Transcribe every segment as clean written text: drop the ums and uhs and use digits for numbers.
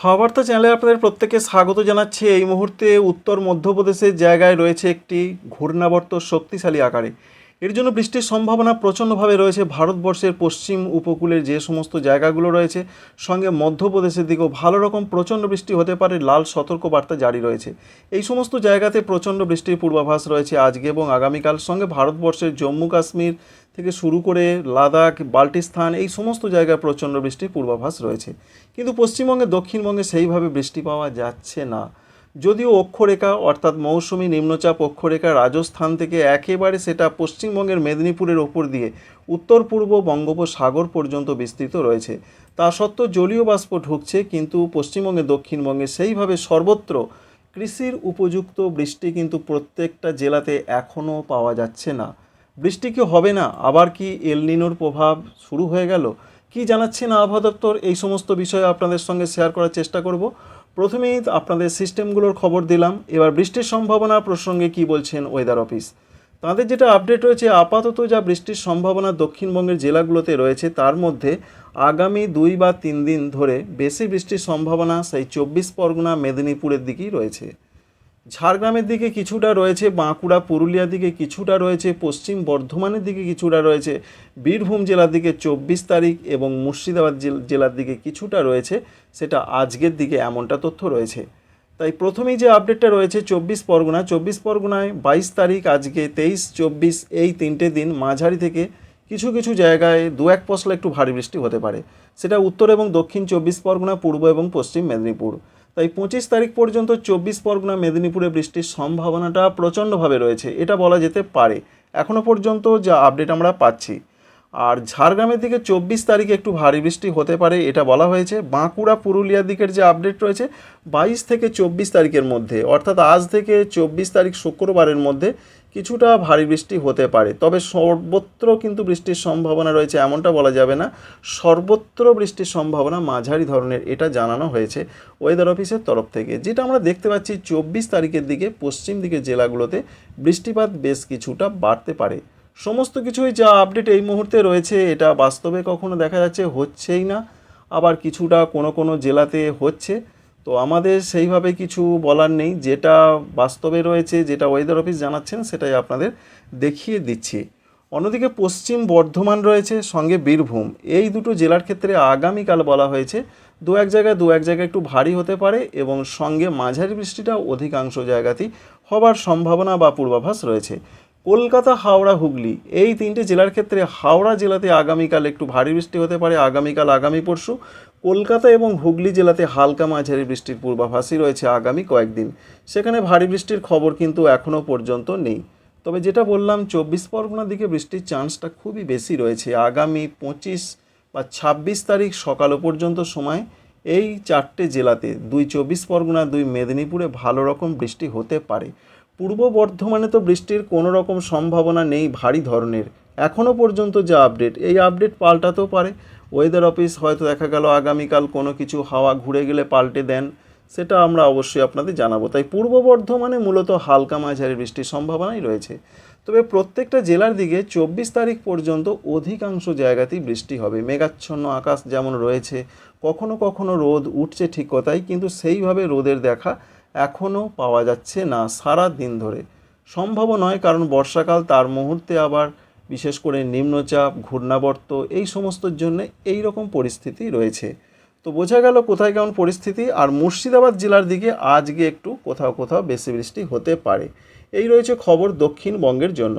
হাওয়া বার্তা চ্যানেলে আপনাদের প্রত্যেককে স্বাগত জানাচ্ছি। এই মুহূর্তে উত্তর মধ্যপ্রদেশের জায়গায় রয়েছে একটি ঘূর্ণাবর্ত শক্তিশালী আকারে। এর জন্য বৃষ্টির সম্ভাবনা প্রচণ্ডভাবে রয়েছে ভারতবর্ষের পশ্চিম উপকূলের যে সমস্ত জায়গাগুলো রয়েছে, সঙ্গে মধ্যপ্রদেশের দিকেও ভালো রকম প্রচণ্ড বৃষ্টি হতে পারে, লাল সতর্কবার্তা জারি রয়েছে। এই সমস্ত জায়গাতে প্রচণ্ড বৃষ্টির পূর্বাভাস রয়েছে আজকে এবং আগামীকাল। সঙ্গে ভারতবর্ষের জম্মু কাশ্মীর থেকে শুরু করে লাদাখ, বাল্টিস্তান এই সমস্ত জায়গায় প্রচণ্ড বৃষ্টির পূর্বাভাস রয়েছে। কিন্তু পশ্চিমবঙ্গে, দক্ষিণবঙ্গে সেইভাবে বৃষ্টি পাওয়া যাচ্ছে না। যদিও অক্ষরেখা অর্থাৎ মৌসুমি নিম্নচাপ অক্ষরেখা রাজস্থান থেকে একেবারে সেটা পশ্চিমবঙ্গের মেদিনীপুরের ওপর দিয়ে উত্তর পূর্ব বঙ্গোপসাগর পর্যন্ত বিস্তৃত রয়েছে, তা সত্ত্বেও জলীয় বাষ্প ঢুকছে, কিন্তু পশ্চিমবঙ্গে, দক্ষিণবঙ্গে সেইভাবে সর্বত্র কৃষির উপযুক্ত বৃষ্টি কিন্তু প্রত্যেকটা জেলাতে এখনও পাওয়া যাচ্ছে না। বৃষ্টি কি হবে না? আবার কি এল নিনোর প্রভাব শুরু হয়ে গেল? কি জানাচ্ছেন আবহাওয়া দপ্তর? এই সমস্ত বিষয়ে আপনাদের সঙ্গে শেয়ার করার চেষ্টা করব। প্রথমেই আপনাদের সিস্টেমগুলোর খবর দিলাম, এবার বৃষ্টির সম্ভাবনা প্রসঙ্গে কি বলছেন ওয়েদার অফিস। তাদের যেটা আপডেট রয়েছে, আপাতত যা বৃষ্টির সম্ভাবনা দক্ষিণবঙ্গের জেলাগুলোতে রয়েছে, তার মধ্যে আগামী 2 বা 3 দিন ধরে বেশি বৃষ্টির সম্ভাবনা সেই 24 পরগনা, মেদিনীপুরের দিকেই রয়েছে। ঝাড়গ্রামের দিকে কিছুটা রয়েছে, বাঁকুড়া পুরুলিয়ার দিকে কিছুটা রয়েছে, পশ্চিম বর্ধমানের দিকে কিছুটা রয়েছে, বীরভূম জেলার দিকে 24 তারিখ এবং মুর্শিদাবাদ জেলার দিকে কিছুটা রয়েছে, সেটা আজকের দিকে এমনটা তথ্য রয়েছে। তাই প্রথমেই যে আপডেটটা রয়েছে 24 পরগনায় 22 তারিখ, আজকে 23, 24 এই 3টে দিন মাঝারি থেকে কিছু কিছু জায়গায় 2-1 পশলা একটু ভারী বৃষ্টি হতে পারে, সেটা উত্তর এবং দক্ষিণ 24 পরগনা, পূর্ব এবং পশ্চিম মেদিনীপুর। তাই 25 তারিখ পর্যন্ত 24 পরগনা, মেদিনীপুরে বৃষ্টির সম্ভাবনাটা প্রচণ্ডভাবে রয়েছে, এটা বলা যেতে পারে এখনও পর্যন্ত যা আপডেট আমরা পাচ্ছি। আর ঝাড়গ্রামের দিকে 24 তারিখে একটু ভারী বৃষ্টি হতে পারে, এটা বলা হয়েছে। বাঁকুড়া পুরুলিয়ার দিকের যে আপডেট রয়েছে 22 থেকে 24 তারিখের মধ্যে, অর্থাৎ আজ থেকে 24 তারিখ শুক্রবারের মধ্যে কিছুটা ভারী বৃষ্টি হতে পারে। তবে সর্বত্র কিন্তু বৃষ্টির সম্ভাবনা রয়েছে এমনটা বলা যাবে না, সর্বত্র বৃষ্টির সম্ভাবনা মাঝারি ধরনের, এটা জানানো হয়েছে ওয়েদার অফিসের তরফ থেকে। যেটা আমরা দেখতে পাচ্ছি 24 তারিখের দিকে পশ্চিম দিকের জেলাগুলোতে বৃষ্টিপাত বেশ কিছুটা বাড়তে পারে। সমস্ত কিছুই যা আপডেট এই মুহূর্তে রয়েছে, এটা বাস্তবে কখনো দেখা যাচ্ছে হচ্ছেই না, আবার কিছুটা কোনো কোনো জেলাতে হচ্ছে। তো আমাদের সেইভাবে কিছু বলার নেই, যেটা বাস্তবে রয়েছে, যেটা ওয়েদার অফিস জানাচ্ছেন সেটাই আপনাদের দেখিয়ে দিচ্ছি। অন্যদিকে পশ্চিম বর্ধমান রয়েছে, সঙ্গে বীরভূম, এই দুটো জেলার ক্ষেত্রে আগামীকাল বলা হয়েছে দু এক জায়গায় একটু ভারী হতে পারে এবং সঙ্গে মাঝারি বৃষ্টিটা অধিকাংশ জায়গাতেই হবার সম্ভাবনা বা পূর্বাভাস রয়েছে। কলকাতা, হাওড়া, হুগলি এই 3টে জেলার ক্ষেত্রে হাওড়া জেলাতে আগামীকাল একটু ভারী বৃষ্টি হতে পারে, আগামীকাল, আগামী পরশু। কলকাতা এবং হুগলি জেলাতে হালকা মাঝারি বৃষ্টির পূর্বাভাসই রয়েছে আগামী কয়েকদিন, সেখানে ভারী বৃষ্টির খবর কিন্তু এখনও পর্যন্ত নেই। তবে যেটা বললাম 24 পরগনার দিকে বৃষ্টির চান্সটা খুবই বেশি রয়েছে আগামী 25 বা 26 তারিখ সকাল পর্যন্ত সময়। এই 4টে জেলাতে, 2 24 পরগনা, 2 মেদিনীপুরে ভালো রকম বৃষ্টি হতে পারে। পূর্ব বর্ধমানে তো বৃষ্টির কোনো রকম সম্ভাবনা নেই ভারী ধরনের এখনও পর্যন্ত যা আপডেট, এই আপডেট পাল্টাতেও পারে। ওয়েদার অফিস হয়তো দেখা গেল আগামীকাল কোনো কিছু হাওয়া ঘুরে গেলে পাল্টে দেন, সেটা আমরা অবশ্যই আপনাদের জানাবো। তাই পূর্ব বর্ধমানে মূলত হালকা মাঝারি বৃষ্টির সম্ভাবনাই রয়েছে। তবে প্রত্যেকটা জেলার দিকে 24 তারিখ পর্যন্ত অধিকাংশ জায়গাতেই বৃষ্টি হবে। মেঘাচ্ছন্ন আকাশ যেমন রয়েছে, কখনো কখনো রোদ উঠছে ঠিক কথাই, কিন্তু সেইভাবে রোদের দেখা এখনও পাওয়া যাচ্ছে না সারা দিন ধরে। সম্ভবও নয়, কারণ বর্ষাকাল, তার মুহূর্তে আবার বিশেষ করে নিম্নচাপ, ঘূর্ণাবর্ত এই সমস্তর জন্য এই রকম পরিস্থিতি রয়েছে। তো বোঝা গেল কোথায় কেমন পরিস্থিতি। আর মুর্শিদাবাদ জেলার দিকে আজকে একটু কোথাও কোথাও বেশি বৃষ্টি হতে পারে, এই রয়েছে খবর দক্ষিণবঙ্গের জন্য।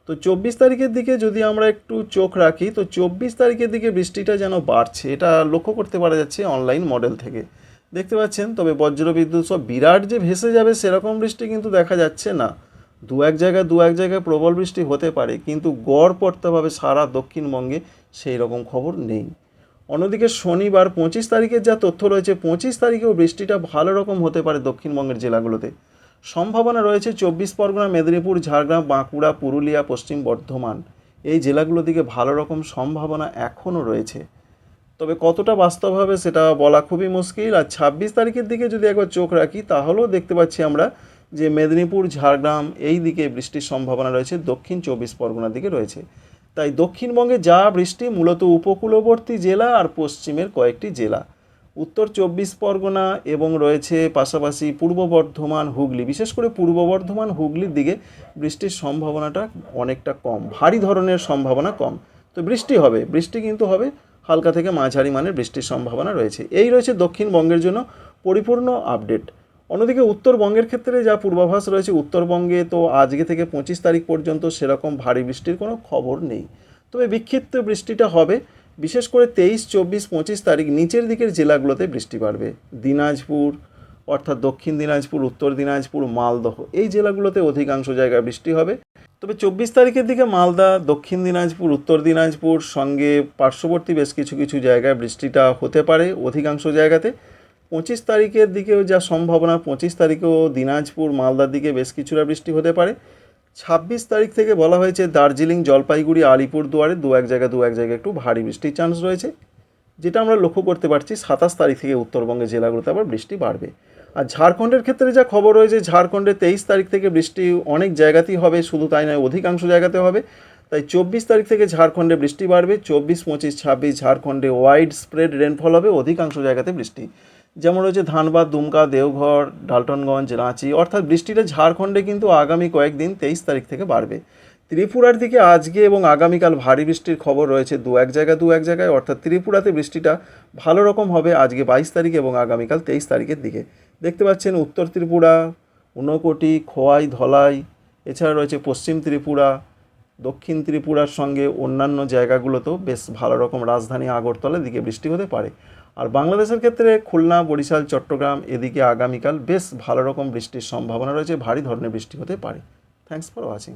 তো 24 তারিখের দিকে যদি আমরা একটু চোখ রাখি, তো 24 তারিখের দিকে বৃষ্টিটা যেন বাড়ছে, এটা লক্ষ্য করতে পারা যাচ্ছে অনলাইন মডেল থেকে, দেখতে পাচ্ছেন। তবে বজ্রবিদ্যুৎ সব বিরাট যে ভেসে যাবে সেরকম বৃষ্টি কিন্তু দেখা যাচ্ছে না। দু এক জায়গায় প্রবল বৃষ্টি হতে পারে, কিন্তু গড়পড়তাভাবে সারা দক্ষিণবঙ্গে সেই রকম খবর নেই। অন্যদিকে শনিবার 25 তারিখের যা তথ্য রয়েছে, 25 তারিখেও বৃষ্টিটা ভালো রকম হতে পারে দক্ষিণবঙ্গের জেলাগুলোতে। সম্ভাবনা রয়েছে 24 পরগনা, মেদিনীপুর, ঝাড়গ্রাম, বাঁকুড়া, পুরুলিয়া, পশ্চিম বর্ধমান এই জেলাগুলোর দিকে ভালো রকম সম্ভাবনা এখনও রয়েছে। তবে কতটা বাস্তব হবে সেটা বলা খুবই মুশকিল। আর 26 তারিখের দিকে যদি একবার চোখ রাখি, তাহলেও দেখতে পাচ্ছি আমরা যে মেদিনীপুর, ঝাড়গ্রাম এই দিকে বৃষ্টির সম্ভাবনা রয়েছে, দক্ষিণ 24 পরগনার দিকে রয়েছে। তাই দক্ষিণবঙ্গে যা বৃষ্টি মূলত উপকূলবর্তী জেলা আর পশ্চিমের কয়েকটি জেলা, উত্তর 24 পরগনা এবং রয়েছে পাশাপাশি পূর্ব বর্ধমান, হুগলি, বিশেষ করে পূর্ব বর্ধমান, হুগলির দিকে বৃষ্টির সম্ভাবনাটা অনেকটা কম, ভারী ধরনের সম্ভাবনা কম। তো বৃষ্টি হবে, বৃষ্টি কিন্তু হবে, হালকা থেকে মাঝারি মানের বৃষ্টির সম্ভাবনা রয়েছে। এই রয়েছে দক্ষিণবঙ্গের জন্য পরিপূর্ণ আপডেট। অন্যদিকে উত্তরবঙ্গের ক্ষেত্রে যা পূর্বাভাস রয়েছে, উত্তরবঙ্গে তো আজকে থেকে 25 তারিখ পর্যন্ত সেরকম ভারী বৃষ্টির কোনো খবর নেই, তবে বিক্ষিপ্ত বৃষ্টিটা হবে। বিশেষ করে 23, 24, 25 তারিখ নিচের দিকের জেলাগুলোতে বৃষ্টি বাড়বে। দিনাজপুর, অর্থাৎ দক্ষিণ দিনাজপুর, উত্তর দিনাজপুর, মালদহ, এই জেলাগুলোতে অধিকাংশ জায়গায় বৃষ্টি হবে। তবে 24 তারিখের দিকে মালদা, দক্ষিণ দিনাজপুর, উত্তর দিনাজপুর সঙ্গে পার্শ্ববর্তী বেশ কিছু কিছু জায়গায় বৃষ্টিটা হতে পারে অধিকাংশ জায়গাতে। 25 তারিখের দিকেও যা সম্ভাবনা, 25 তারিখেও দিনাজপুর, মালদার দিকে বেশ কিছুটা বৃষ্টি হতে পারে। 26 তারিখ থেকে বলা হয়েছে দার্জিলিং, জলপাইগুড়ি, আলিপুরদুয়ারে দু এক জায়গায় একটু ভারী বৃষ্টির চান্স রয়েছে, যেটা আমরা লক্ষ্য করতে পারছি। 27 তারিখ থেকে উত্তরবঙ্গের জেলাগুলোতে আবার বৃষ্টি বাড়বে। আর ঝাড়খণ্ডের ক্ষেত্রে যা খবর রয়েছে, ঝাড়খণ্ডে 23 তারিখ থেকে বৃষ্টি অনেক জায়গাতেই হবে, শুধু তাই নয় অধিকাংশ জায়গাতে হবে। তাই 24 তারিখ থেকে ঝাড়খণ্ডে বৃষ্টি বাড়বে। 24, 25, 26 ঝাড়খণ্ডে ওয়াইড স্প্রেড রেনফল হবে, অধিকাংশ জায়গাতে বৃষ্টি, যেমন রয়েছে ধানবাদ, দুমকা, দেওঘর, ডালটনগঞ্জ, রাঁচি, অর্থাৎ বৃষ্টিটা ঝাড়খণ্ডে কিন্তু আগামী কয়েকদিন 23 তারিখ থেকে বাড়বে। ত্রিপুরার দিকে আজকে এবং আগামীকাল ভারী বৃষ্টির খবর রয়েছে দু এক জায়গায়, অর্থাৎ ত্রিপুরাতে বৃষ্টিটা ভালো রকম হবে আজকে 22 তারিখ এবং আগামীকাল 23 তারিখের দিকে। দেখতে পাচ্ছেন উত্তর ত্রিপুরা, ঊনকোটি, খোয়াই, ধলাই, এছাড়া রয়েছে পশ্চিম ত্রিপুরা, দক্ষিণ ত্রিপুরার সঙ্গে অন্যান্য জায়গাগুলোতেও বেশ ভালো রকম রাজধানী আগরতলার দিকে বৃষ্টি হতে পারে। আর বাংলাদেশের ক্ষেত্রে খুলনা, বরিশাল, চট্টগ্রাম এদিকে আগামীকাল বেশ ভালো রকম বৃষ্টির সম্ভাবনা রয়েছে, ভারী ধরনের বৃষ্টি হতে পারে। Thanks for watching.